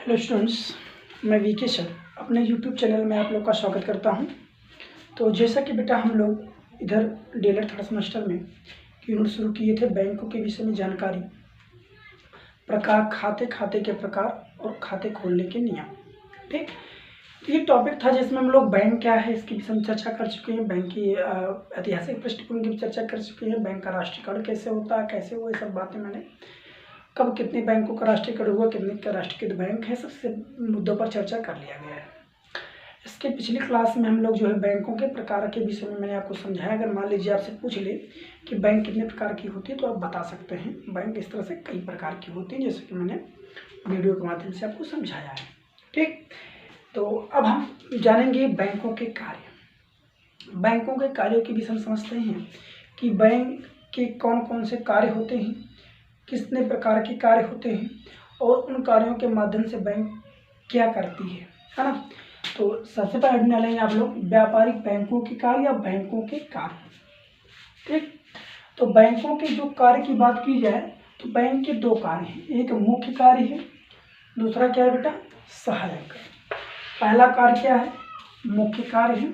Hello students, मैं VK sir अपने YouTube channel में आप लोग का स्वागत करता हूं। तो जैसा कि बेटा हम लोग इधर डीएलएड थर्ड सेमेस्टर में यूनिट शुरू किए थे बैंकों के विषय में जानकारी, प्रकार, खाते के प्रकार और खाते खोलने के नियम। ठीक, तो ये टॉपिक था जिसमें हम लोग बैंक क्या है इसकी विषय में चर्चा कर चुके हैं, बैंक की ऐतिहासिक पृष्ठभूमि की भी चर्चा कर चुके हैं, बैंक का राष्ट्रीयकरण कैसे होता है, कैसे हुआ, ये सब बातें मैंने कब कितने बैंकों का राष्ट्रीयकरण हुआ, कितने का राष्ट्रीयकृत बैंक है, सबसे मुद्दों पर चर्चा कर लिया गया है। इसके पिछली क्लास में हम लोग जो है बैंकों के प्रकार के विषय में मैंने आपको समझाया। अगर मान लीजिए आपसे पूछ ले कि बैंक कितने प्रकार की होती है तो आप बता सकते हैं बैंक इस तरह से कई प्रकार की होती है, जैसे कि मैंने वीडियो के माध्यम से आपको समझाया है। ठीक, तो अब हम जानेंगे बैंकों के कार्य। बैंकों के कार्यों के विषय में समझते हैं कि बैंक के कौन कौन से कार्य होते हैं, कितने प्रकार के कार्य होते हैं और उन कार्यों के माध्यम से बैंक क्या करती है ना। तो सबसे पहले ढूंढने लेंगे आप लोग व्यापारिक बैंकों के कार्य या बैंकों के कार्य। ठीक, तो बैंकों के जो कार्य की बात की जाए तो बैंक के दो कार्य हैं, एक मुख्य कार्य है, दूसरा क्या है बेटा, सहायक। पहला कार्य क्या है, मुख्य कार्य है,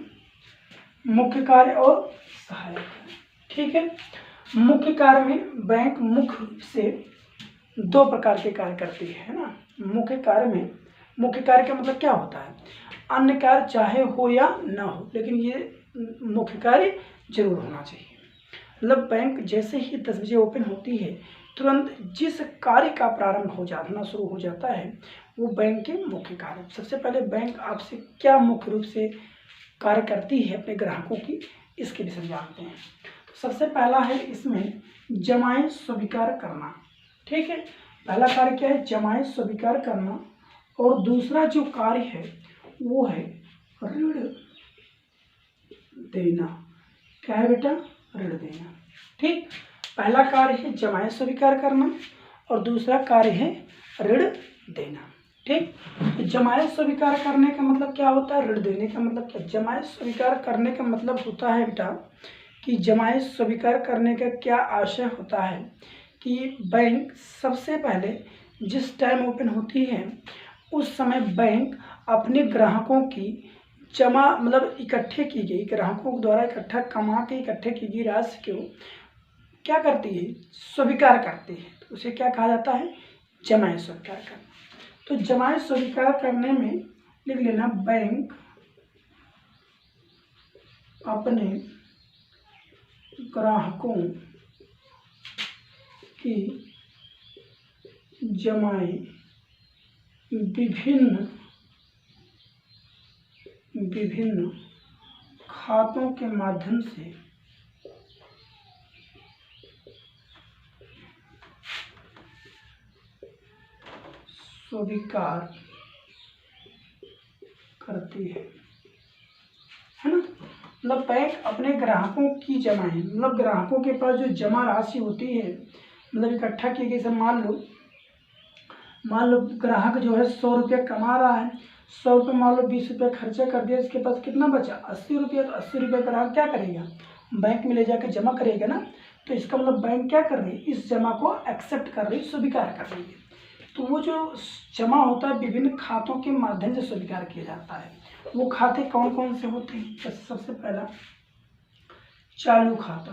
मुख्य कार्य और सहायक है। ठीक है, मुख्य कार्य में बैंक मुख्य रूप से दो प्रकार के कार्य करती है ना। मुख्य कार्य में, मुख्य कार्य का मतलब क्या होता है, अन्य कार्य चाहे हो या ना हो लेकिन ये मुख्य कार्य जरूर होना चाहिए। मतलब बैंक जैसे ही 10 बजे ओपन होती है तुरंत जिस कार्य का प्रारंभ होना शुरू हो जाता है वो बैंक के मुख्य कार्य। सबसे पहले बैंक आपसे क्या मुख्य रूप से कार्य करती है अपने ग्राहकों की, इसके विषय में जानते हैं। सबसे पहला है इसमें जमाएं स्वीकार करना। ठीक है, पहला कार्य क्या है, जमाएं स्वीकार करना, और दूसरा जो कार्य है वो है ऋण देना। क्या है बेटा, ऋण देना। ठीक, पहला कार्य है जमाएं स्वीकार करना और दूसरा कार्य है ऋण देना। ठीक, जमाएं स्वीकार करने का मतलब क्या होता है, ऋण देने का मतलब क्या। जमाएं स्वीकार करने का मतलब होता है बेटा कि जमाएं स्वीकार करने का क्या आशय होता है कि बैंक सबसे पहले जिस टाइम ओपन होती है उस समय बैंक अपने ग्राहकों की जमा मतलब इकट्ठे की गई, ग्राहकों द्वारा इकट्ठा कमा के इकट्ठे की गई राशि को क्या करती है, स्वीकार करती है। तो उसे क्या कहा जाता है, जमाएं स्वीकार करना। तो जमाएं स्वीकार करने में लिख लेना, बैंक अपने ग्राहकों की जमाएं विभिन्न खातों के माध्यम से स्वीकार करती है ना। मतलब बैंक अपने ग्राहकों की जमाएं, मतलब ग्राहकों के पास जो जमा राशि होती है, मतलब इकट्ठा की गई। मान लो ग्राहक जो है 100 रुपये कमा रहा है, 100 रुपये मान लो 20 रुपये खर्चा कर दिया, इसके पास कितना बचा, 80 रुपये। तो 80 रुपये ग्राहक क्या करेगा, बैंक में ले जाकर जमा करेगा ना। तो इसका मतलब बैंक क्या कर रही है, इस जमा को एक्सेप्ट कर रही है, स्वीकार कर रही है। तो वो जो जमा होता है विभिन्न खातों के माध्यम से स्वीकार किया जाता है। वो खाते कौन कौन से होते हैं, सबसे पहला चालू खाता।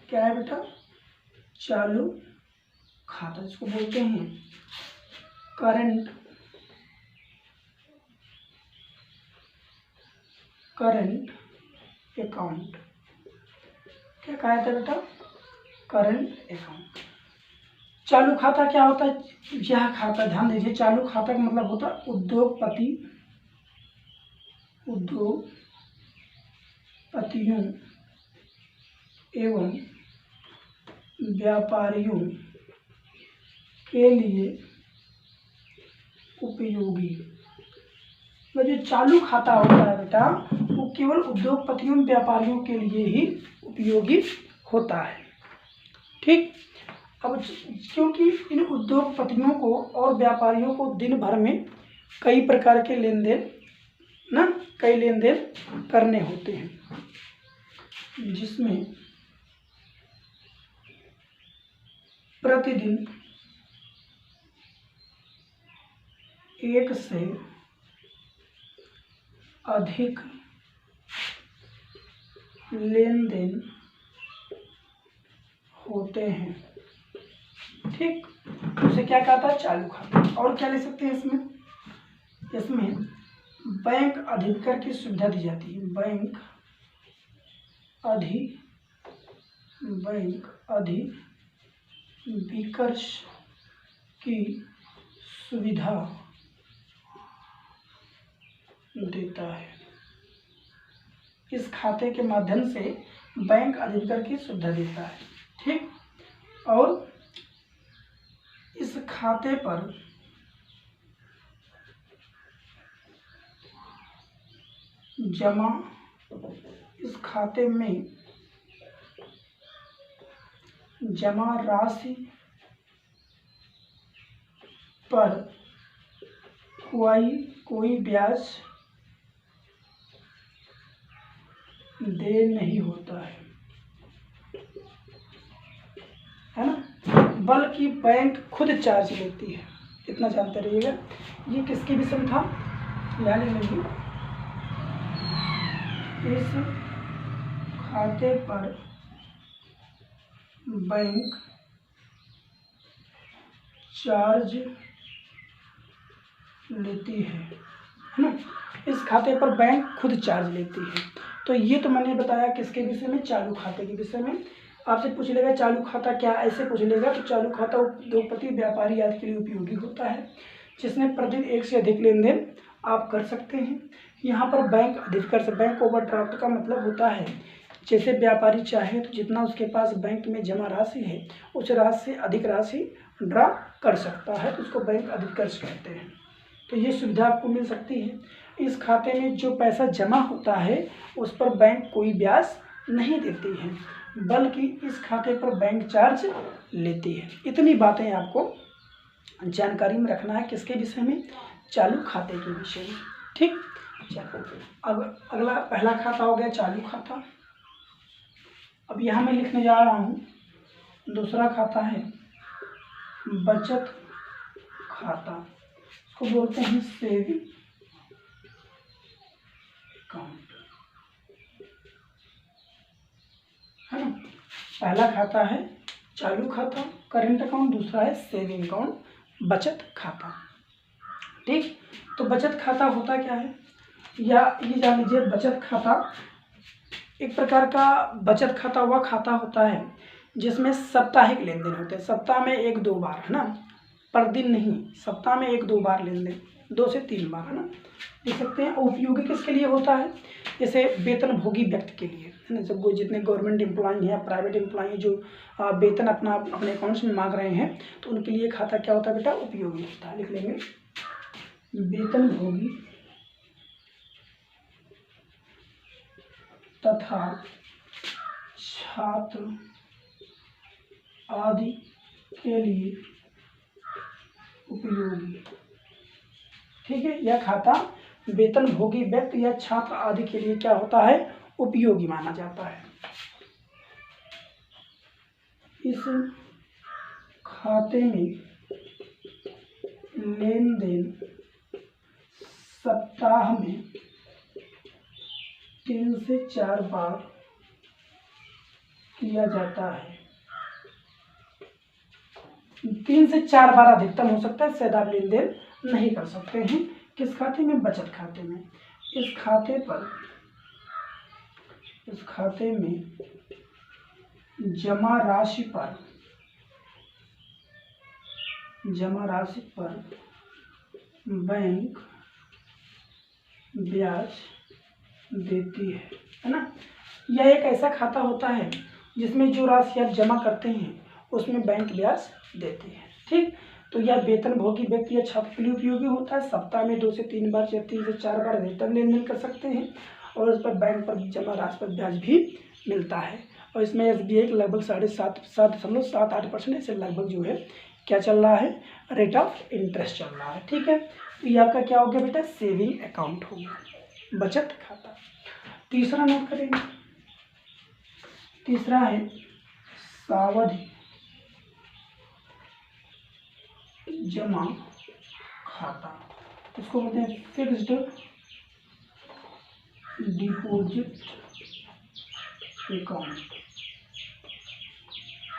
क्या है बेटा, चालू खाता, जिसको बोलते हैं करंट अकाउंट। क्या कहा जाता है बेटा, करंट अकाउंट। चालू खाता क्या होता है, यह खाता, ध्यान दीजिए, चालू खाता का मतलब होता है उद्योगपतियों एवं व्यापारियों के लिए उपयोगी। मतलब जो चालू खाता होता है बेटा वो केवल उद्योगपतियों व्यापारियों के लिए ही उपयोगी होता है। ठीक, अब क्योंकि इन उद्योगपतियों को और व्यापारियों को दिन भर में कई प्रकार के लेन देन करने होते हैं, जिसमें प्रतिदिन एक से अधिक लेन देन होते हैं, ठीक। उसे क्या कहा था? चालू खाता। और क्या ले सकते हैं इसमें? इसमें बैंक अधिकर की सुविधा दी जाती है। बैंक अधिविकर्ष की सुविधा देता है। इस खाते के माध्यम से बैंक अधिविकर की सुविधा देता है, ठीक। और इस खाते पर इस खाते में जमा राशि पर कोई ब्याज दे नहीं होता है ना, बल्कि बैंक खुद चार्ज लेती है। इतना जानते रहिएगा। ये किसके विषय में था? यानी नहीं, इस खाते पर बैंक चार्ज लेती है ना। इस खाते पर बैंक खुद चार्ज लेती है। तो ये तो मैंने बताया किसके विषय में? चालू खाते के विषय में। आपसे पूछ लेगा चालू खाता क्या, ऐसे पूछ लेगा। तो चालू खाता उद्योगपति, व्यापारी आदि के लिए उपयोगी होता है, जिसमें प्रतिदिन एक से अधिक लेन देन आप कर सकते हैं। यहाँ पर बैंक अधिविकर्ष, बैंक ओवरड्राफ्ट का मतलब होता है जैसे व्यापारी चाहे तो जितना उसके पास बैंक में जमा राशि है उस राशि से अधिक राशि ड्रा कर सकता है, तो उसको बैंक अधिविकर्ष कहते हैं। तो ये सुविधा आपको मिल सकती है। इस खाते में जो पैसा जमा होता है उस पर बैंक कोई ब्याज नहीं देती है, बल्कि इस खाते पर बैंक चार्ज लेती है। इतनी बातें आपको जानकारी में रखना है। किसके विषय में? चालू खाते के विषय में, ठीक। चलो, अब अगला पहला खाता हो गया चालू खाता। अब यहाँ मैं लिखने जा रहा हूँ दूसरा खाता है बचत खाता। इसको बोलते हैं सेविंग अकाउंट, है ना। पहला खाता है चालू खाता, करंट अकाउंट। दूसरा है सेविंग अकाउंट, बचत खाता, ठीक। तो बचत खाता होता क्या है, या ये जान लीजिए, बचत खाता एक प्रकार का बचत खाता हुआ खाता होता है जिसमें साप्ताहिक लेन देन होते हैं। सप्ताह में 1-2 बार, है ना, पर दिन नहीं, सप्ताह में 1-2 बार लेन देन, 2 से 3 बार, है ना, देख सकते हैं। उपयोगी किसके लिए होता है? जैसे वेतनभोगी व्यक्ति के लिए, है ना। जब वो जितने गवर्नमेंट एम्प्लॉय हैं, प्राइवेट एम्प्लॉय जो वेतन अपने अकाउंट्स में मांग रहे हैं, तो उनके लिए खाता क्या होता है बेटा? उपयोगी होता है। लिख लेंगे वेतनभोगी तथा छात्र आदि के लिए उपयोगी, ठीक है। यह खाता वेतनभोगी व्यक्ति या छात्र आदि के लिए क्या होता है? उपयोगी माना जाता है। इस खाते में लेन देन सप्ताह में 3 से 4 बार किया जाता है। 3 से 4 बार अधिकतम हो सकता है, शायद आप लेन देन नहीं कर सकते हैं। किस खाते में? बचत खाते में। इस खाते में जमा राशि पर बैंक ब्याज देती है ना। यह एक ऐसा खाता होता है जिसमें जो राशि आप जमा करते हैं उसमें बैंक ब्याज देती है, ठीक। तो यह वेतनभोगी व्यक्ति या छात्र के लिए उपयोगी होता है। सप्ताह में 2 से 3 बार या 3 से 4 बार अधिकतम लेन देन कर सकते हैं, और उस पर बैंक पर जमा राशि पर ब्याज भी मिलता है। और इसमें SBI के लगभग 7.78% से लगभग जो है क्या चल रहा है? रेट ऑफ इंटरेस्ट चल रहा है, ठीक है। तो ये आपका क्या हो गया बेटा? सेविंग अकाउंट हो गया, बचत खाता। तीसरा नोट करेंगे, तीसरा है सावधि जमा खाता। इसको बोलते हैं फिक्स्ड डिपॉजिट अकाउंट।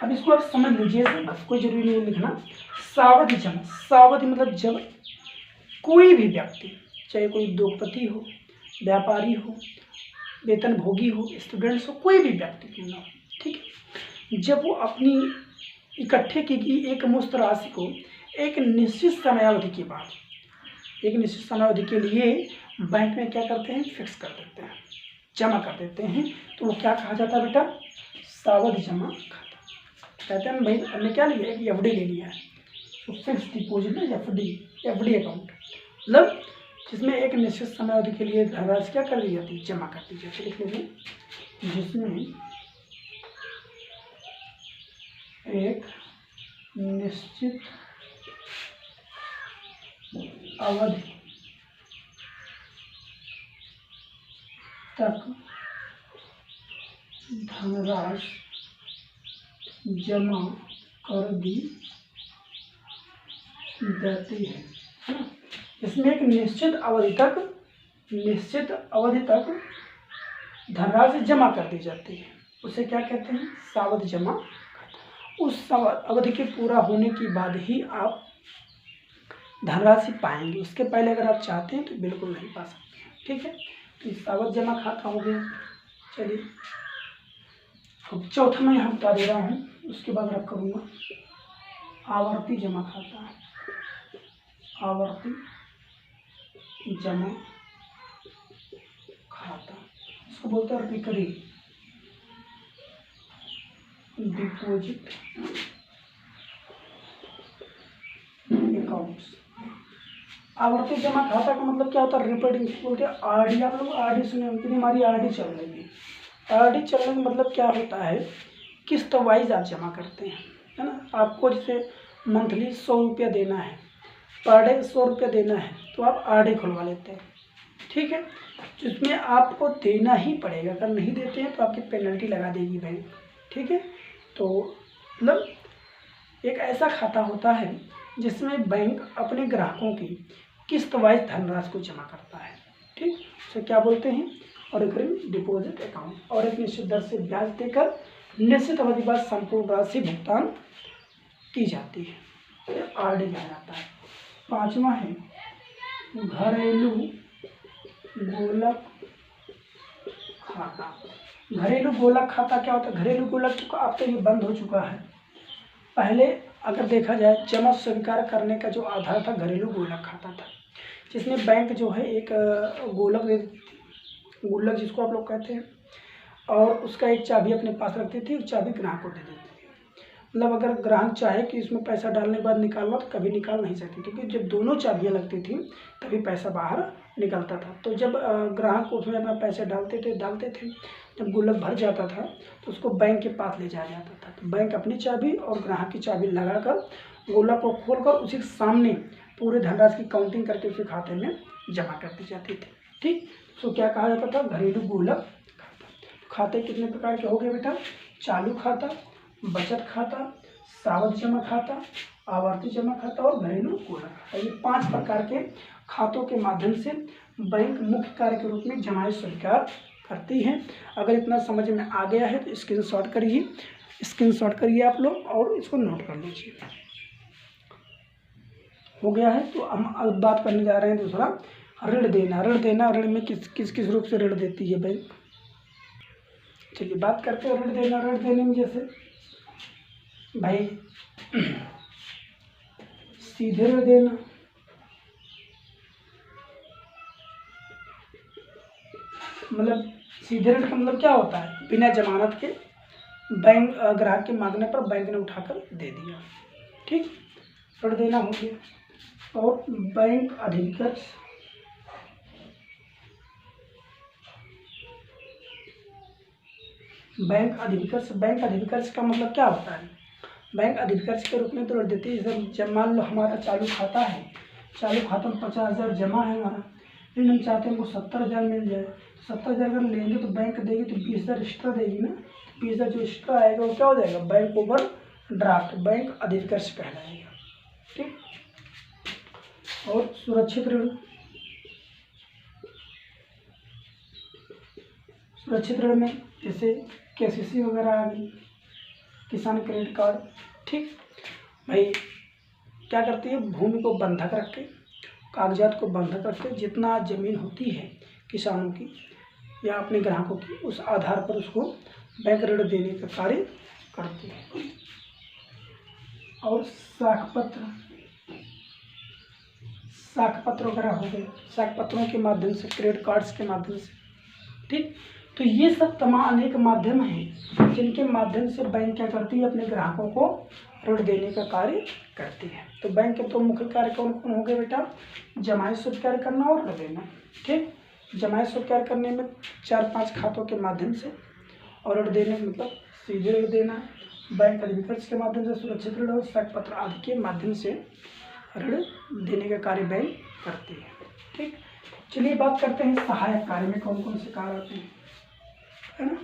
अब इसको आप समझ लीजिए, बस कोई जरूरी नहीं लिखना। सावधि जमा, सावधि मतलब जब कोई भी व्यक्ति, चाहे कोई उद्योगपति हो, व्यापारी हो, वेतनभोगी हो, स्टूडेंट्स हो, कोई भी व्यक्ति क्यों ना हो, ठीक है, जब वो अपनी इकट्ठे की गई एक मुश्त राशि को एक निश्चित समयावधि के बाद, एक निश्चित समयावधि के लिए बैंक में क्या करते हैं, फिक्स कर देते हैं, जमा कर देते हैं, तो वो क्या कहा जाता है बेटा, सावधि जमा खाता। कहते हैं भाई हमने क्या लिया, एक एफडी ले लिया है, तो फिक्स डिपॉजिट है एफडी अकाउंट, मतलब जिसमें एक निश्चित समयावधि के लिए धनराशि क्या कर दी जाती है, जमा कर दी जाती है। लिख लीजिए, जिसमें एक निश्चित अवधि तक धनराशि जमा कर दी जाती है ना। इसमें एक निश्चित अवधि तक धनराशि जमा कर दी जाती है, उसे क्या कहते हैं, सावधि जमा खाता। उस अवधि के पूरा होने के बाद ही आप धनराशि पाएंगे, उसके पहले अगर आप चाहते हैं तो बिल्कुल नहीं पा सकते हैं, ठीक है। तो इस सावधि जमा खाता हो गया। चलिए अब चौथा मैं यहाँ बता दे रहा हूँ, उसके बाद रख करूँगा आवर्ती जमा खाता। आवर्ती जमा खाता, इसको बोलते हैं रिकरिंग डिपॉजिट अकाउंट्स। आवर्ती जमा खाता का मतलब क्या होता है, रिपीटिंग, बोलते हैं आरडी। आप लोग आरडी सुने होंगे, हमारी आरडी चल रही है। आरडी चलने का मतलब क्या होता है, किस्त वाइज आप जमा करते हैं, है ना। आपको जैसे मंथली 100 रुपया देना है, पर डे 100 रुपया देना है, तो आप आरडी खुलवा लेते हैं, ठीक है। जिसमें आपको देना ही पड़ेगा, अगर नहीं देते हैं तो आपकी पेनल्टी लगा देगी बैंक, ठीक है। तो मतलब एक ऐसा खाता होता है जिसमें बैंक अपने ग्राहकों की किस्त वाइज धनराशि को जमा करता है, ठीक। उसे क्या बोलते हैं, और रिकरिंग डिपॉजिट अकाउंट। और एक निश्चित दर से ब्याज देकर निश्चित अवधि बाद संपूर्ण राशि भुगतान की जाती है, आरडी कहा जाता है। पांचवा है घरेलू गोलक खाता। घरेलू गोलक खाता क्या होता है, घरेलू गोलक अब तो ये बंद हो चुका है। पहले अगर देखा जाए जमा स्वीकार करने का जो आधार था, घरेलू गोलक खाता था, जिसमें बैंक जो है एक गोलक दे देती थी, गुल्लक जिसको आप लोग कहते हैं, और उसका एक चाबी अपने पास रखती थी, चाबी ग्राहक को दे देती थी। मतलब अगर ग्राहक चाहे कि इसमें पैसा डालने के बाद निकालना, तो कभी निकाल नहीं सकती, क्योंकि जब दोनों चाबियाँ लगती थी तभी पैसा बाहर निकलता था। तो जब ग्राहक उसमें अपना पैसे डालते थे, जब गुल्लक भर जाता था तो उसको बैंक के पास ले जाया जाता था। तो बैंक अपनी चाबी और ग्राहक की चाबी लगाकर गुल्लक को खोलकर उसी के सामने पूरे धनराशि की काउंटिंग करके उसके खाते में जमा कर दी जाती थी, ठीक। तो क्या कहा जाता था, घरेलू गोलक खाता। खाते कितने प्रकार के हो गए बेटा, चालू खाता, बचत खाता, सावधि जमा खाता, आवर्ती जमा खाता और घरेलू गोलक खाता। ये 5 प्रकार के खातों के माध्यम से बैंक मुख्य कार्य के रूप में जमाएं स्वीकार करती हैं। अगर इतना समझ में आ गया है तो स्क्रीनशॉट करिए आप लोग और इसको नोट कर लीजिए। हो गया है तो हम अब बात करने जा रहे हैं दूसरा, ऋण देना। ऋण में किस रूप से ऋण देती है बैंक। चलिए बात करते हैं ऋण देना। ऋण देने में जैसे भाई सीधे ऋण देना, मतलब सीधे ऋण का मतलब क्या होता है, बिना जमानत के बैंक ग्राहक के मांगने पर बैंक ने उठाकर दे दिया, ठीक, ऋण देना हो गया। और बैंक अधिविकर्ष, बैंक अधिविकर्ष का मतलब क्या होता है, बैंक अधिविकर्ष के रूप में तो ऋण देती है। जब मान लो हमारा चालू खाता है, चालू खाता में 50,000 जमा है हमारा, लेकिन हम चाहते हैं हमको 70,000 मिल जाए। 70,000 अगर लेंगे तो बैंक देगी तो 20,000 एक्स्ट्रा देगी ना, 20,000 जो एक्स्ट्रा आएगा वो क्या हो जाएगा, बैंक ओवर ड्राफ्ट, बैंक अधिविकर्ष कहलाएगा, ठीक। और सुरक्षित ऋण, सुरक्षित ऋण में जैसे केसीसी वगैरह आ गई, किसान क्रेडिट कार्ड। ठीक भाई, क्या करती है, भूमि को बंधक रख के, कागजात को बंधक रख के जितना ज़मीन होती है किसानों की या अपने ग्राहकों की, उस आधार पर उसको बैंक ऋण देने का कार्य करती है। और साख पत्र वगैरह हो गए, साख पत्रों के माध्यम से, क्रेडिट कार्ड्स के माध्यम से। ठीक, तो ये सब तमाम अनेक माध्यम हैं जिनके माध्यम से बैंक क्या करती है, अपने ग्राहकों को ऋण देने का कार्य करती है। तो बैंक के तो मुख्य कार्य कौन कौन हो गए बेटा, जमाई स्वीकार करना और ऋण देना। ठीक, जमाई स्वीकार करने में 4-5 खातों के माध्यम से, और ऋण देने में मतलब सीधे ऋण देना, बैंक अधिविकर्ष के माध्यम से, सुरक्षित ऋण और साख पत्र आदि के माध्यम से ऋण देने का कार्य बैंक करती है। ठीक, चलिए बात करते हैं सहायक कार्य में कौन कौन से कार्य आते हैं, है ना।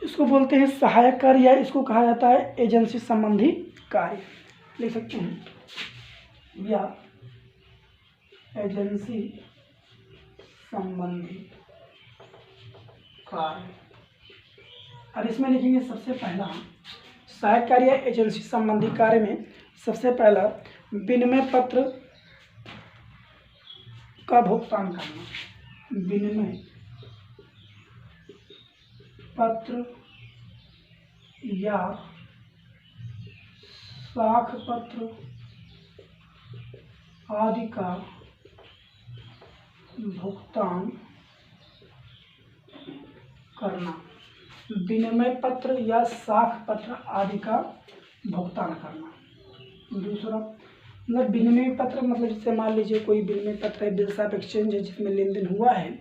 इसको बोलते हैं सहायक कार्य, या इसको कहा जाता है एजेंसी संबंधी कार्य, लिख सकते हैं, या एजेंसी संबंधी कार्य। और इसमें लिखेंगे सबसे पहला सहायक कार्य या एजेंसी संबंधी कार्य में सबसे पहला विनिमय पत्र का भुगतान करना, विनिमय पत्र या साख पत्र आदि का भुगतान करना, विनिमय पत्र या साख पत्र आदि का भुगतान करना। दूसरा मतलब विनिमय पत्र मतलब जैसे मान लीजिए कोई विनिमय पत्र है, बिल्स ऑफ एक्सचेंज है, जिसमें लेन देन हुआ है,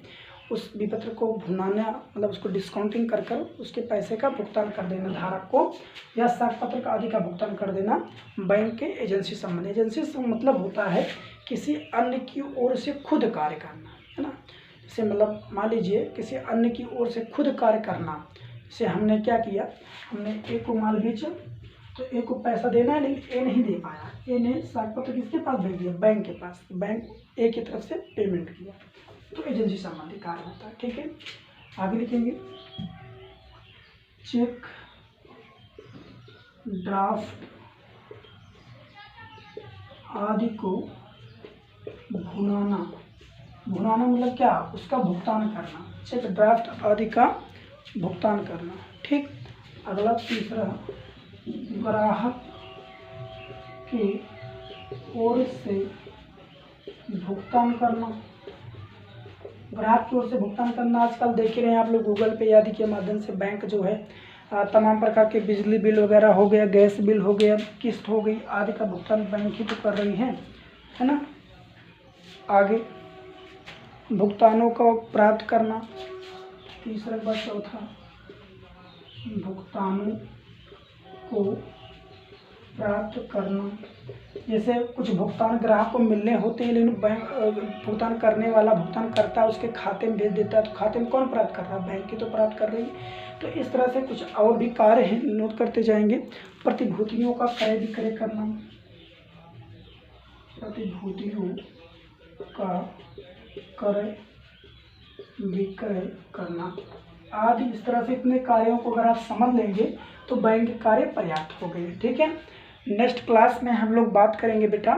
उस विपत्र को भुनाना मतलब उसको डिस्काउंटिंग कर कर उसके पैसे का भुगतान कर देना धारक को, या साख पत्र का आदि का भुगतान कर देना बैंक के एजेंसी संबंध। एजेंसी से मतलब होता है किसी अन्य की ओर से खुद कार्य करना, है ना। जैसे मतलब मान लीजिए किसी अन्य की ओर से खुद कार्य करना, जैसे हमने क्या किया, हमने ए को माल बेचा, तो ए को पैसा देना है लेकिन ए नहीं दे पाया, ए ने साख पत्र किसके पास भेज दिया, बैंक के पास, बैंक ए की तरफ से पेमेंट किया, तो एजेंसी संबंधी कार्य होता है। ठीक है, आगे लिखेंगे चेक, ड्राफ्ट आदि को भुनाना, भुनाना मतलब क्या, उसका भुगतान करना, चेक ड्राफ्ट आदि का भुगतान करना। ठीक, अगला तीसरा ग्राहक की ओर से भुगतान करना, ग्राहक की ओर से भुगतान करना। आजकल देख ही रहे हैं आप लोग, गूगल पे आदि के माध्यम से बैंक जो है तमाम प्रकार के बिजली बिल वगैरह हो गया, गैस बिल हो गया, किस्त हो गई आदि का भुगतान बैंक ही तो कर रही है ना। आगे भुगतानों को प्राप्त करना, तीसरा बात, चौथा भुगतानों को प्राप्त करना। जैसे कुछ भुगतान ग्राहक को मिलने होते हैं लेकिन बैंक भुगतान करने वाला भुगतान करता है, उसके खाते में भेज देता है, तो खाते में कौन प्राप्त कर रहा है, बैंक ही तो प्राप्त कर रही है। तो इस तरह से कुछ और भी कार्य हैं, नोट करते जाएंगे। प्रतिभूतियों का क्रय विक्रय करना, प्रतिभूतियों का क्रय विक्रय करना आदि। इस तरह से इतने कार्यों को अगर आप समझ लेंगे तो बैंक के कार्य पर्याप्त हो गए। ठीक है, नेक्स्ट क्लास में हम लोग बात करेंगे बेटा,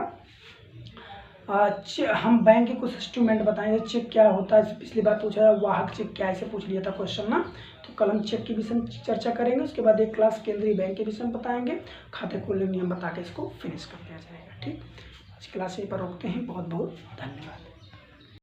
हम बैंक के कुछ इंस्ट्रूमेंट बताएंगे, चेक क्या होता है, पिछली बार पूछा है वाहक चेक क्या, ऐसे पूछ लिया था क्वेश्चन ना, तो कल हम चेक के विषय में चर्चा करेंगे। उसके बाद एक क्लास केंद्रीय बैंक के विषय में बताएंगे, खाते खोलने नियम बता के इसको फिनिश कर दिया जाएगा। ठीक, आज क्लास यहीं पर रोकते हैं, बहुत बहुत धन्यवाद।